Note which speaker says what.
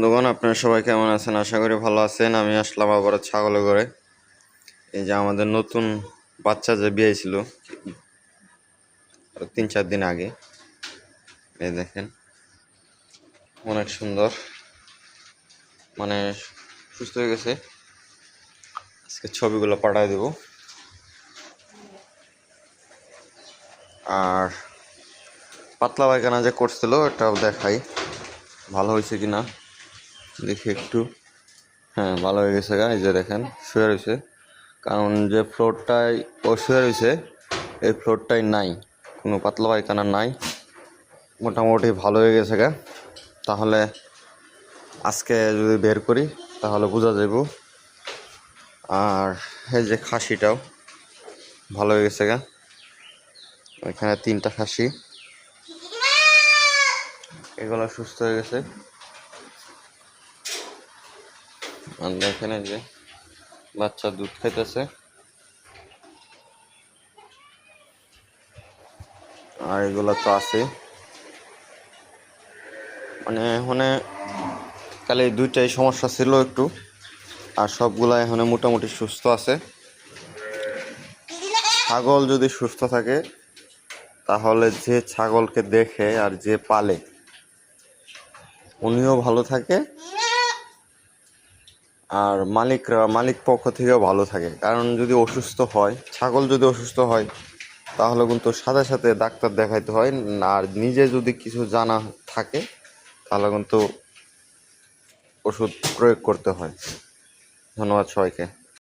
Speaker 1: বন্ধুগণ, আপনারা সবাই কেমন আছেন? আশা করি ভালো আছেন। আমি আসলাম আবার ছাগলে করে। এই যে আমাদের নতুন বাচ্চা যে বিয়ে ছিল 3-4 দিন আগে, এই দেখেন অনেক সুন্দর, মানে সুস্থ হয়ে গেছে। আজকে ছবিগুলো পাঠায় দেব। আর পাতলা পায়খানা যে করছিল এটাও দেখাই, ভালো হয়েছে কিনা দেখি একটু। হ্যাঁ, ভালো হয়ে গেছে গা। এই যে দেখেন শুয়ে রয়েছে, কারণ যে ফ্লোরটায় ও শুয়ে রয়েছে এই ফ্লোরটাই নাই, কোনো পাতলা পায়খানা নাই, মোটামুটি ভালো হয়ে গেছে গা। তাহলে আজকে যদি বের করি তাহলে বোঝা যাব। আর এই যে খাসিটাও ভালো হয়ে গেছে গা, এখানে 3টা খাসি, এগুলো সুস্থ হয়ে গেছে। আর দেখেন এই যে বাচ্চা দুধ খাইতেছে। আর এগুলো তো আছে, মানে এখানে খালি 2টাই সমস্যা ছিল একটু, আর সবগুলা এখন মোটামুটি সুস্থ আছে। ছাগল যদি সুস্থ থাকে তাহলে যে ছাগলকে দেখে আর যে পালে উনিও ভালো থাকে, আর মালিক পক্ষ থেকেও ভালো থাকে। কারণ যদি অসুস্থ হয়, ছাগল যদি অসুস্থ হয় তাহলে কিন্তু সাথে সাথে ডাক্তার দেখাইতে হয়। আর নিজে যদি কিছু জানা থাকে তাহলে কিন্তু ওষুধ প্রয়োগ করতে হয়। ধন্যবাদ সবাইকে।